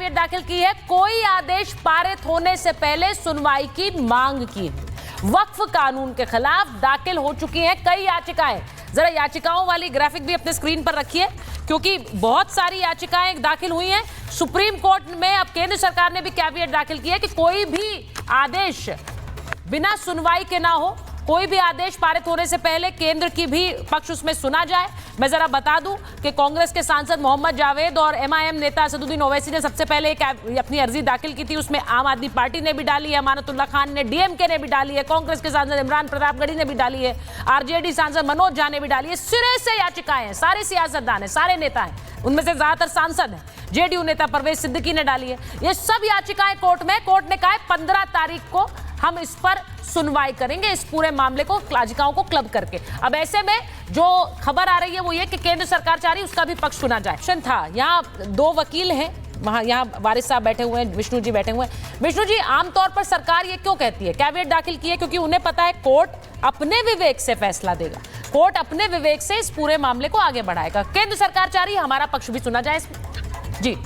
Caveat दाखिल की है, कोई आदेश पारित होने से पहले सुनवाई की मांग की है। वक्फ कानून के खिलाफ दाखिल हो चुकी हैं कई याचिकाएं। जरा याचिकाओं वाली ग्राफिक भी अपने स्क्रीन पर रखिए, क्योंकि बहुत सारी याचिकाएं दाखिल हुई हैं। सुप्रीम कोर्ट में अब केंद्र सरकार ने भी कैविएट दाखिल किया है कि कोई भी आदेश बिना सुनवाई के ना हो, कोई भी आदेश पारित होने से पहले केंद्र की भी पक्ष उसमें सुना जाए। मैं जरा बता दूं कि कांग्रेस के सांसद मोहम्मद जावेद और एमआईएम नेता असदुद्दीन ओवैसी ने सबसे पहले अपनी अर्जी दाखिल की थी। उसमें आम आदमी पार्टी ने भी डाली है, अमानतुल्लाह खान ने, डीएमके ने भी डाली है, कांग्रेस के सांसद इमरान प्रतापगढ़ी ने भी डाली है, आरजेडी सांसद मनोज झा ने भी डाली है। सिरे से याचिकाएं हैं, सारे सियासतदान हैं, सारे नेता हैं, उनमें से ज्यादातर सांसद हैं। जेडीयू नेता परवेज सिद्दीकी ने डाली है। ये सब याचिकाएं कोर्ट में, कोर्ट ने कहा है 15 तारीख को हम इस पर सुनवाई करेंगे, इस पूरे मामले को, याचिकाओं को क्लब करके। अब ऐसे में जो खबर आ रही है वो ये कि केंद्र सरकार चाह रही है उसका भी पक्ष सुना जाए। था यहाँ 2 वकील हैं, वहां यहाँ वारिस साहब बैठे हुए हैं, विष्णु जी बैठे हुए हैं। विष्णु जी, आमतौर पर सरकार ये क्यों कहती है कैविएट दाखिल की है? क्योंकि उन्हें पता है कोर्ट अपने विवेक से फैसला देगा, कोर्ट अपने विवेक से इस पूरे मामले को आगे बढ़ाएगा। केंद्र सरकार चाह रही है हमारा पक्ष भी सुना जाए इसमें। जी,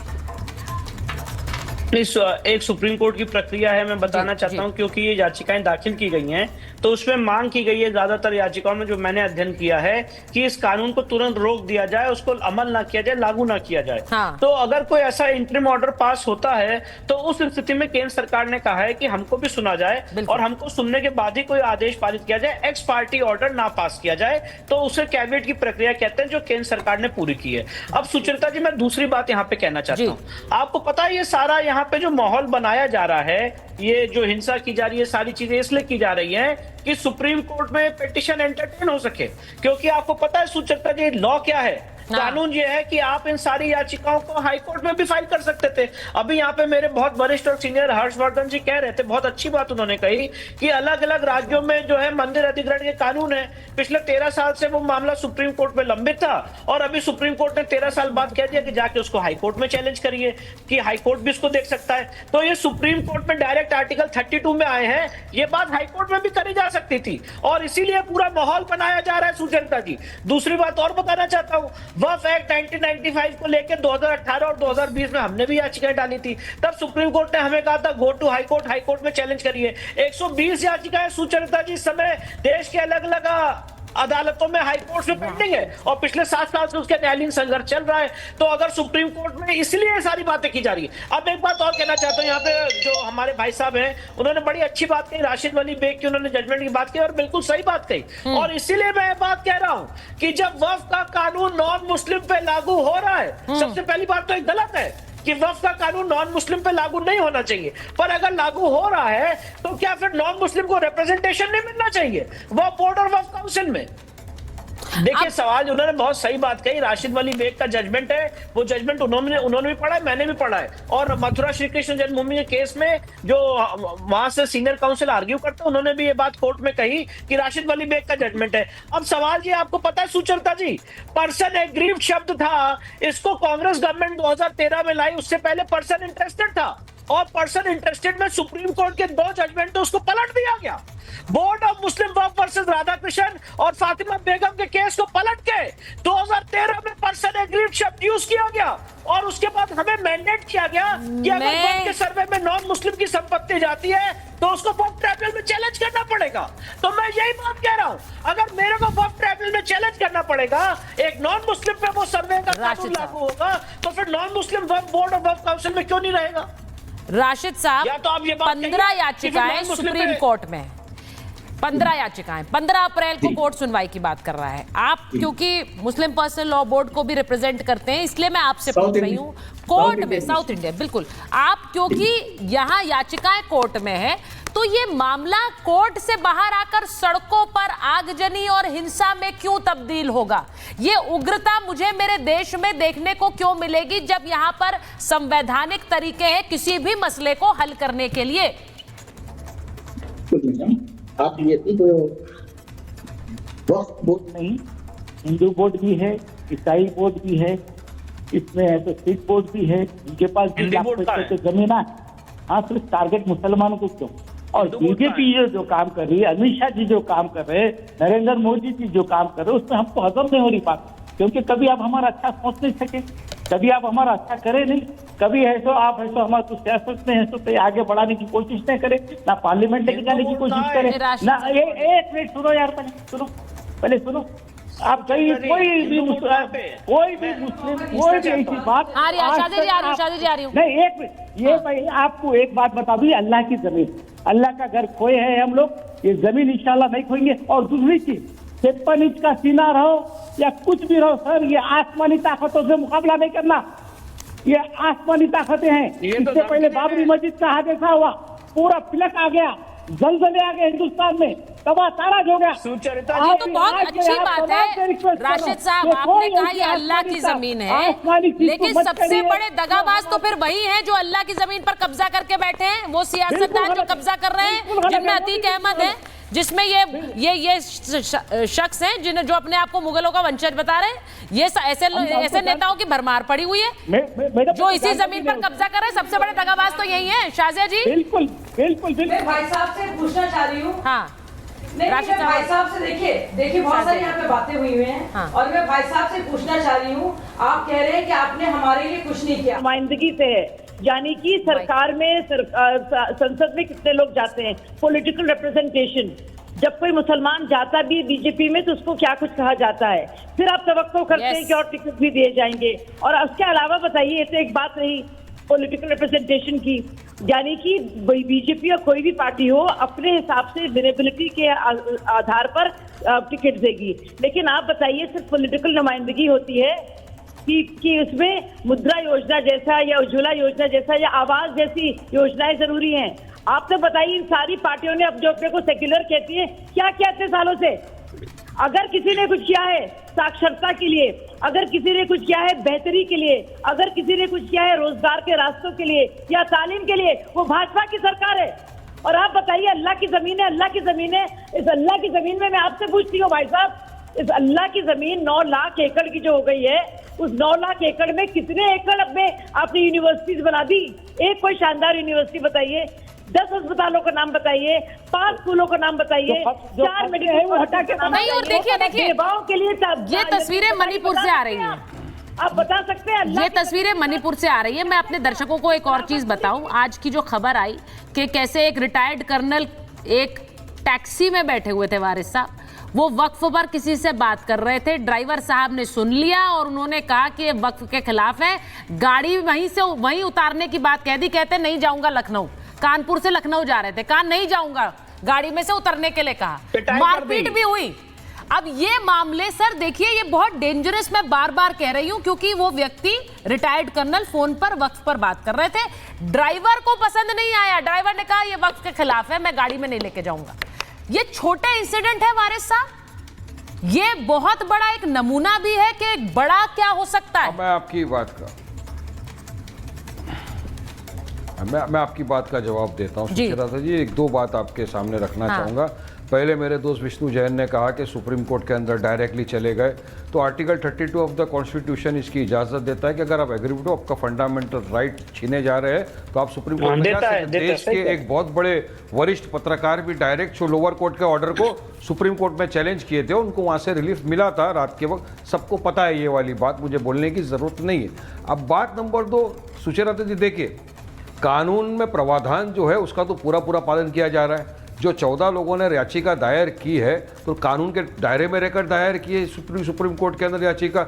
एक सुप्रीम कोर्ट की प्रक्रिया है, मैं बताना चाहता हूं, क्योंकि ये याचिकाएं दाखिल की गई हैं तो उसमें मांग की गई है ज्यादातर याचिकाओं में, जो मैंने अध्ययन किया है, कि इस कानून को तुरंत रोक दिया जाए, उसको अमल ना किया जाए, लागू ना किया जाए। हाँ। तो अगर कोई ऐसा इंटरिम ऑर्डर पास होता है तो उस स्थिति में केंद्र सरकार ने कहा है कि हमको भी सुना जाए और हमको सुनने के बाद ही कोई आदेश पारित किया जाए, एक्स पार्टी ऑर्डर ना पास किया जाए। तो उसे कैबिनेट की प्रक्रिया कहते हैं, जो केंद्र सरकार ने पूरी की है। अब सुचरिता जी, मैं दूसरी बात यहाँ पे कहना चाहता हूँ। आपको पता है ये सारा यहाँ पे जो माहौल बनाया जा रहा है, ये जो हिंसा की जा रही है, सारी चीजें इसलिए की जा रही हैं कि सुप्रीम कोर्ट में पिटीशन एंटरटेन हो सके। क्योंकि आपको पता है सुचरिता जी, लॉ क्या है, कानून ये है कि आप इन सारी याचिकाओं को हाई कोर्ट में भी फाइल कर सकते थे। अभी यहाँ पे मेरे बहुत वरिष्ठ और सीनियर हर्षवर्धन जी कह रहे थे, बहुत अच्छी बात उन्होंने कही, कि अलग अलग राज्यों में जो है मंदिर अधिग्रहण के कानून है। पिछले 13 साल से वो मामला सुप्रीम कोर्ट में लंबित था और अभी सुप्रीम कोर्ट ने 13 साल बाद कह दिया कि जाके उसको हाई कोर्ट में चैलेंज करिए, कि हाई कोर्ट भी इसको देख सकता है। तो ये सुप्रीम कोर्ट में डायरेक्ट आर्टिकल 32 में आए हैं, ये बात हाई कोर्ट में भी करी जा सकती थी और इसीलिए पूरा माहौल बनाया जा रहा है सुचरिता जी। दूसरी बात और बताना चाहता हूँ, वक्फ एक्ट 1995 को लेकर 2018 और 2020 में हमने भी याचिकाएं डाली थी। तब सुप्रीम कोर्ट ने हमें कहा था गो टू हाई कोर्ट में चैलेंज करिए। 120 याचिकाएं सुचरिता जी इस समय देश के अलग अलग अदालतों में, हाई कोर्ट में पेंडिंग है और पिछले 7 साल से उसके न्यायालयीन संघर्ष चल रहा है। तो अगर सुप्रीम कोर्ट में, इसलिए सारी बातें की जा रही है। अब एक बात और कहना चाहता हूं, यहाँ पे जो हमारे भाई साहब हैं उन्होंने बड़ी अच्छी बात कही, राशिद वली बेग की उन्होंने जजमेंट की बात की और बिल्कुल सही बात कही। और इसीलिए मैं ये बात कह रहा हूं कि जब वक्फ का कानून नॉन मुस्लिम पे लागू हो रहा है, सबसे पहली बात तो एक गलत है कि वक्फ का कानून नॉन मुस्लिम पे लागू नहीं होना चाहिए, पर अगर लागू हो रहा है तो क्या फिर नॉन मुस्लिम को रिप्रेजेंटेशन नहीं मिलना चाहिए वो बोर्ड और वक्फ काउंसिल में? देखिए, सवाल उन्होंने बहुत सही बात कही, राशिद वली बेग का जजमेंट है, वो जजमेंट उन्होंने भी पढ़ा है, मैंने भी पढ़ा है। और मथुरा श्री कृष्ण जन्मभूमि के केस में जो वहां से सीनियर काउंसिल आर्ग्यू करते हैं, उन्होंने भी ये बात कोर्ट में कही कि राशिद वली बेग का जजमेंट है। अब सवाल ये, आपको पता है सुचरिता जी, पर्सन एग्रीव्ड शब्द था, इसको कांग्रेस गवर्नमेंट 2013 में लाई, उससे पहले पर्सन इंटरेस्टेड था और पर्सन इंटरेस्टेड में सुप्रीम कोर्ट के 2 जजमेंट तो उसको पलट दिया गया। Board of Muslim Waqf versus Radhakrishna और फातिमा बेगम के केस को पलट के 2013 में पर्सन एग्रीव्ड शब्द यूज किया गया और उसके बाद हमें मैंडेट किया गया कि अगर वक्फ के सर्वे में नॉन मुस्लिम की संपत्ति जाती है तो उसको वक्फ ट्राइब्यूनल में चैलेंज करना पड़ेगा। तो मैं यही बात कह रहा हूं, अगर मेरे को वक्फ ट्राइब्यूनल में चैलेंज करना पड़ेगा, एक नॉन मुस्लिम पे वो सर्वे का कानून लागू होगा, तो फिर नॉन मुस्लिम वक्फ बोर्ड और वक्फ काउंसिल में क्यों नहीं रहेगा? राशिद साहब, या तो आप ये बात 15 याचिकाएं सुप्रीम कोर्ट में, 15 याचिकाएं, 15 अप्रैल को कोर्ट सुनवाई की बात कर रहा है। आप क्योंकि मुस्लिम पर्सनल लॉ बोर्ड को भी रिप्रेजेंट करते हैं, इसलिए मैं आपसे पूछ रही हूँ, कोर्ट में, साउथ इंडिया, बिल्कुल, आप क्योंकि यहाँ याचिकाएं कोर्ट में है, तो ये मामला कोर्ट से बाहर आकर सड़कों पर आगजनी और हिंसा में क्यों तब्दील होगा? ये उग्रता मुझे मेरे देश में देखने को क्यों मिलेगी जब यहाँ पर संवैधानिक तरीके हैं किसी भी मसले को हल करने के लिए? आप ये वक्फ बोर्ड नहीं, हिंदू बोर्ड भी है, ईसाई बोर्ड भी है, इसमें ऐसे सिख बोर्ड भी है, इनके पास जमीन है। हाँ, सिर्फ टारगेट मुसलमानों को क्यों? और बीजेपी जो काम कर रही है, अमित शाह जी जो काम कर रहे हैं, नरेंद्र मोदी जी जो काम कर रहे हैं, उसमें हमको हजम नहीं हो रही बात, क्योंकि कभी आप हमारा अच्छा सोच नहीं सके, कभी आप हमारा अच्छा करे नहीं, कभी है सो आप है सो हमारे कुछ सियासत में है सो तो आगे बढ़ाने की कोशिश नहीं करे, ना पार्लियामेंट लेके जाने की कोशिश करे, ना एक मिनट सुनो यार, पहले सुनो आप कोई भी मुस्लिम कोई भी ऐसी बात शादी जी आ रही हूँ नहीं, एक मिनट ये मैं आपको एक बात बता दूं, अल्लाह की जमीन, अल्लाह का घर खोए हैं हम लोग, ये जमीन इंशाल्लाह नहीं खोएंगे। और दूसरी चीज 53 इंच का सीना रहो या कुछ भी रहो सर, ये आसमानी ताकतों से मुकाबला नहीं करना, ये आसमानी ताकतें हैं। इससे पहले बाबरी मस्जिद का हादसा हुआ, पूरा फिलक आ गया, जलजले आ गए हिंदुस्तान में, तबाह ताराज हो गया। सुचरिता ये तो बहुत अच्छी बात है राशिद साहब, आपने कहा ये अल्लाह की जमीन है, लेकिन सबसे बड़े दगाबाज तो फिर वही हैं जो अल्लाह की जमीन पर कब्जा करके बैठे हैं, वो सियासतदान जो कब्जा कर रहे हैं, जिनमें अतीक अहमद है, जिसमें ये शख्स हैं जिन्हें जो अपने आप को मुगलों का वंशज बता रहे हैं, ये ऐसे नेताओं की भरमार पड़ी हुई है जो इसी जमीन पर कब्जा कर रहे हैं। सबसे बड़े दगाबाज तो यही है शाजिया जी। बिल्कुल बिल्कुल बिल्कुल। मैं भाई साहब से पूछना चाह रही हूँ। हाँ नहीं, मैं भाई साहब से देखिए बहुत सारी यहाँ पे बातें हुई हुई हैं। हाँ। और मैं भाई साहब से पूछना चाह रही हूँ, आप कह रहे हैं कि आपने हमारे लिए कुछ नहीं किया, नुमाइंदगी से है, यानी कि सरकार में संसद में कितने लोग जाते हैं, पॉलिटिकल रिप्रेजेंटेशन। जब कोई मुसलमान जाता भी बीजेपी में तो उसको क्या कुछ कहा जाता है, फिर आप तवक्को करते हैं कि और टिकट भी दिए जाएंगे। और उसके अलावा बताइए, ये तो एक बात रही पॉलिटिकल रिप्रेजेंटेशन की, यानी कि बीजेपी या कोई भी पार्टी हो अपने हिसाब से विनेबिलिटी के आधार पर टिकट देगी, लेकिन आप बताइए सिर्फ पॉलिटिकल नुमाइंदगी होती है कि उसमें मुद्रा योजना जैसा या उज्ज्वला योजना जैसा या आवास जैसी योजनाएं जरूरी हैं। आप तो बताइए, इन सारी पार्टियों ने अब जो अपने को सेक्युलर कहती है, क्या क्या इतने सालों से? अगर किसी ने कुछ किया है साक्षरता के लिए, अगर किसी ने कुछ किया है बेहतरी के लिए, अगर किसी ने कुछ किया है रोजगार के रास्तों के लिए या तालीम के लिए, वो भाजपा की सरकार है। और आप बताइए, अल्लाह की जमीन है, अल्लाह की जमीन है, इस अल्लाह की जमीन में मैं आपसे पूछती हूँ भाई साहब, इस अल्लाह की जमीन 9 लाख एकड़ की जो हो गई है, उस 9 लाख एकड़ में कितने एकड़ अपने आपने यूनिवर्सिटीज बना दी? एक कोई शानदार यूनिवर्सिटी बताइए, 10 अस्पतालों का नाम बताइए, 5 स्कूलों का नाम बताइए, 4 मेडिकल है वो हटा के नाम नहीं। और देखिए के लिए ये तस्वीरें मणिपुर से आ रही हैं, आप बता सकते हैं? ये तस्वीरें मणिपुर से आ रही है। मैं अपने दर्शकों को एक और चीज बताऊं, आज की जो खबर आई कि कैसे एक रिटायर्ड कर्नल एक टैक्सी में बैठे हुए थे वारिस साहब, वो वक्फ पर किसी से बात कर रहे थे, ड्राइवर साहब ने सुन लिया और उन्होंने कहा कि ये वक्फ के खिलाफ है, गाड़ी वहीं उतारने की बात कह दी। कहते नहीं जाऊंगा लखनऊ, कानपुर से लखनऊ जा रहे थे, कहा नहीं जाऊंगा, गाड़ी में से उतरने के लिए कहा, मारपीट भी हुई। अब ये मामले सर देखिए, ये बहुत डेंजरस, मैं बार बार कह रही हूं, क्योंकि वो व्यक्ति रिटायर्ड कर्नल फोन पर वक्फ पर बात कर रहे थे, ड्राइवर को पसंद नहीं आया, ड्राइवर ने कहा ये वक्फ के खिलाफ है, मैं गाड़ी में नहीं लेके जाऊंगा। ये छोटे इंसिडेंट है वारिस साहब, ये बहुत बड़ा एक नमूना भी है कि एक बड़ा क्या हो सकता है। मैं आपकी बात का जवाब देता हूँ सुचेता जी। 1-2 बात आपके सामने रखना चाहूँगा। पहले मेरे दोस्त विष्णु जैन ने कहा कि सुप्रीम कोर्ट के अंदर डायरेक्टली चले गए, तो आर्टिकल 32 ऑफ द कॉन्स्टिट्यूशन इसकी इजाज़त देता है कि अगर आप एग्री टू आपका फंडामेंटल राइट छीने जा रहे हैं तो आप सुप्रीम कोर्ट में जा सकते हैं। देश के एक बहुत बड़े वरिष्ठ पत्रकार भी डायरेक्ट लोअर कोर्ट के ऑर्डर को सुप्रीम कोर्ट में चैलेंज किए थे, उनको वहाँ से रिलीफ मिला था रात के वक्त, सबको पता है ये वाली बात, मुझे बोलने की ज़रूरत नहीं है। अब बात नंबर 2, सुचेता जी देखिए, कानून में प्रावधान जो है उसका तो पूरा पालन किया जा रहा है। जो 14 लोगों ने याचिका दायर की है तो कानून के दायरे में रहकर दायर की है सुप्रीम कोर्ट के अंदर याचिका,